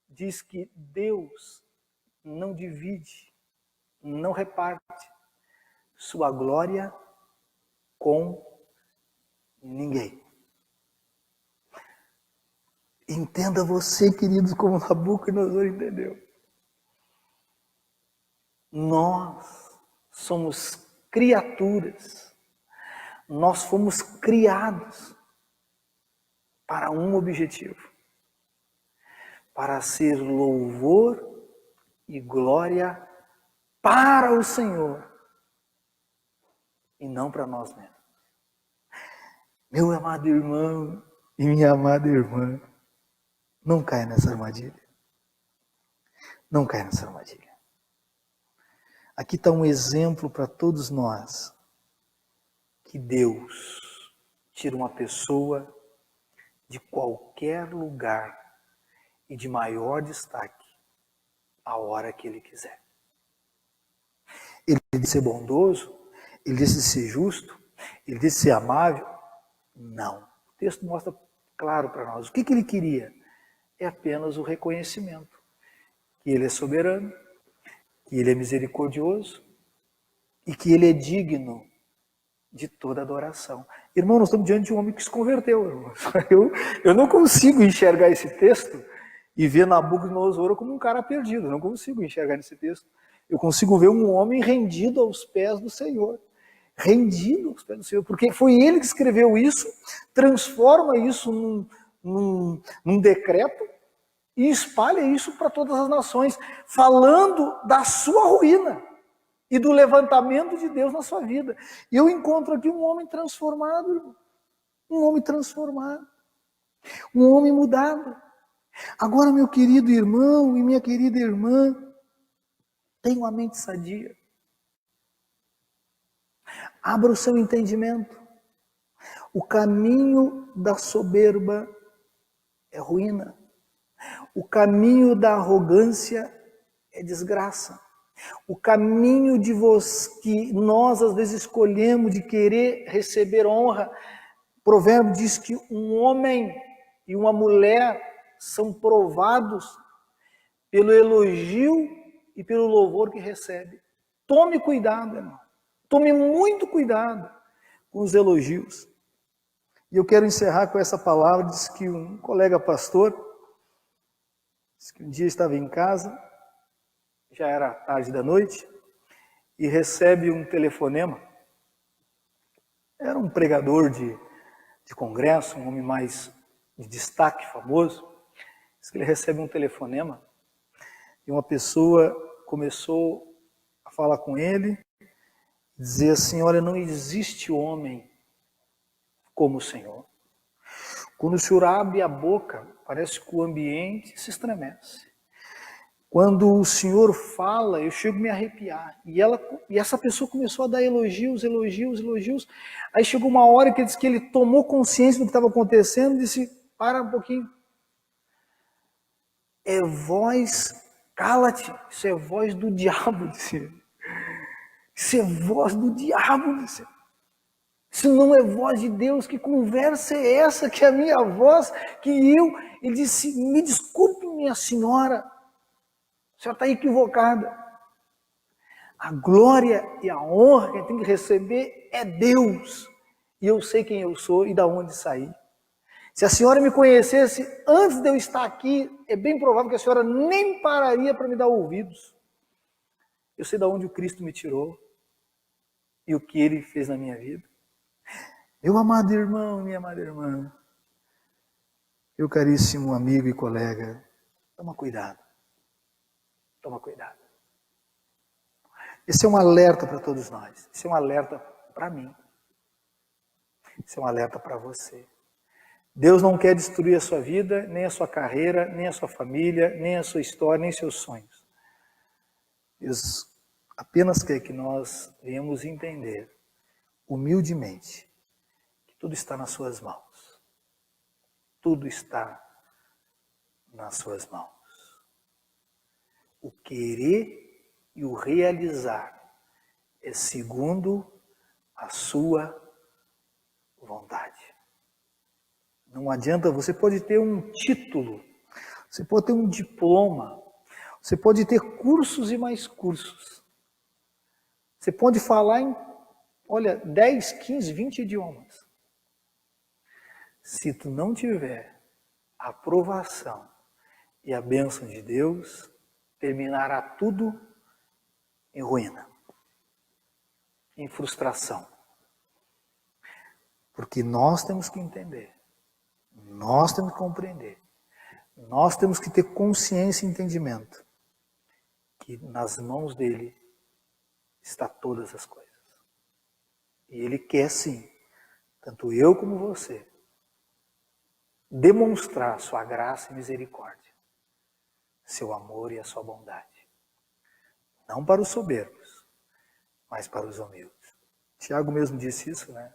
Speaker 1: diz que Deus não divide, não reparte sua glória com ninguém. Entenda você, queridos, como Nabucodonosor entendeu. Nós somos criaturas, nós fomos criados para um objetivo, para ser louvor e glória para o Senhor e não para nós mesmos. Meu amado irmão e minha amada irmã, não caia nessa armadilha. Não caia nessa armadilha. Aqui está um exemplo para todos nós, que Deus tira uma pessoa de qualquer lugar e de maior destaque a hora que Ele quiser. Ele disse ser bondoso, Ele disse ser justo, Ele disse ser amável. Não. O texto mostra claro para nós. O que Ele queria? É apenas o reconhecimento. Que Ele é soberano, que Ele é misericordioso e que Ele é digno de toda adoração. Irmão, nós estamos diante de um homem que se converteu. Irmão. Eu não consigo enxergar esse texto e ver Nabucodonosor como um cara perdido. Eu não consigo enxergar nesse texto. Eu consigo ver um homem rendido aos pés do Senhor. Rendido aos pés do Senhor. Porque foi Ele que escreveu isso, transforma isso num decreto e espalha isso para todas as nações, falando da sua ruína e do levantamento de Deus na sua vida. E eu encontro aqui um homem transformado, irmão. Um homem transformado, um homem mudado. Agora, meu querido irmão e minha querida irmã, tenha uma mente sadia. Abra o seu entendimento. O caminho da soberba é ruína. O caminho da arrogância é desgraça. O caminho que nós às vezes escolhemos de querer receber honra. O provérbio diz que um homem e uma mulher são provados pelo elogio e pelo louvor que recebe. Tome cuidado, irmão. Tome muito cuidado com os elogios. E eu quero encerrar com essa palavra. Diz que um colega pastor, diz que um dia estava em casa, já era tarde da noite, e recebe um telefonema. Era um pregador de congresso, um homem mais de destaque, famoso. Diz que ele recebe um telefonema e uma pessoa começou a falar com ele, dizer assim: olha, não existe homem como o Senhor. Quando o Senhor abre a boca, parece que o ambiente se estremece. Quando o Senhor fala, eu chego a me arrepiar. E essa pessoa começou a dar elogios. Aí chegou uma hora que ele disse que ele tomou consciência do que estava acontecendo e disse: para um pouquinho. É voz, cala-te, isso é voz do diabo, disse ele. Isso é voz do diabo, disse ele. Isso não é voz de Deus. Que conversa é essa? Que é a minha voz, Ele disse: me desculpe, minha senhora, a senhora está equivocada. A glória e a honra que tem que receber é Deus. E eu sei quem eu sou e de onde saí. Se a senhora me conhecesse antes de eu estar aqui, é bem provável que a senhora nem pararia para me dar ouvidos. Eu sei de onde o Cristo me tirou e o que Ele fez na minha vida. Meu amado irmão, minha amada irmã, meu caríssimo amigo e colega, toma cuidado. Toma cuidado. Esse é um alerta para todos nós. Esse é um alerta para mim. Esse é um alerta para você. Deus não quer destruir a sua vida, nem a sua carreira, nem a sua família, nem a sua história, nem seus sonhos. Deus apenas quer que nós venhamos entender, humildemente, que tudo está nas suas mãos. Tudo está nas suas mãos. O querer e o realizar é segundo a sua vontade. Não adianta, você pode ter um título, você pode ter um diploma, você pode ter cursos e mais cursos. Você pode falar em, 10, 15, 20 idiomas. Se tu não tiver a aprovação e a bênção de Deus, terminará tudo em ruína, em frustração. Porque nós temos que entender, nós temos que compreender, nós temos que ter consciência e entendimento que nas mãos dele está todas as coisas. E ele quer sim, tanto eu como você, demonstrar sua graça e misericórdia, seu amor e a sua bondade. Não para os soberbos, mas para os humildes. Tiago mesmo disse isso, né?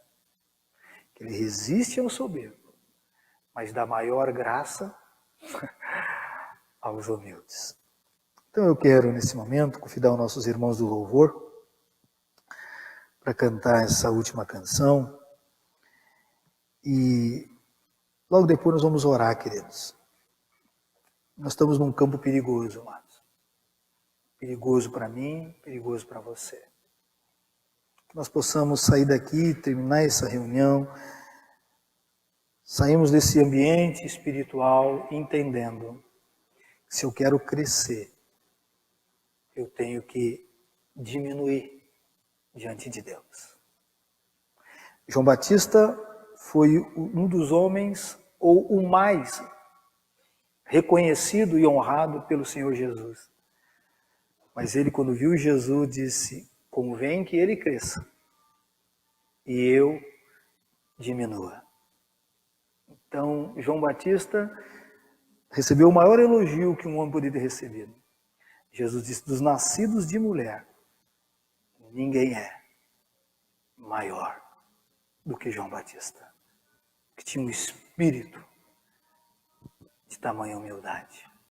Speaker 1: Que ele resiste ao soberbo, mas dá maior graça aos humildes. Então eu quero, nesse momento, convidar os nossos irmãos do louvor para cantar essa última canção. E logo depois nós vamos orar, queridos. Nós estamos num campo perigoso, amados. Perigoso para mim, perigoso para você. Que nós possamos sair daqui, terminar essa reunião, saímos desse ambiente espiritual entendendo que se eu quero crescer, eu tenho que diminuir diante de Deus. João Batista foi um dos homens, ou o mais reconhecido e honrado pelo Senhor Jesus. Mas ele, quando viu Jesus, disse: convém que ele cresça e eu diminua. Então, João Batista recebeu o maior elogio que um homem poderia ter recebido. Jesus disse: dos nascidos de mulher, ninguém é maior do que João Batista, que tinha um espírito de tamanha humildade.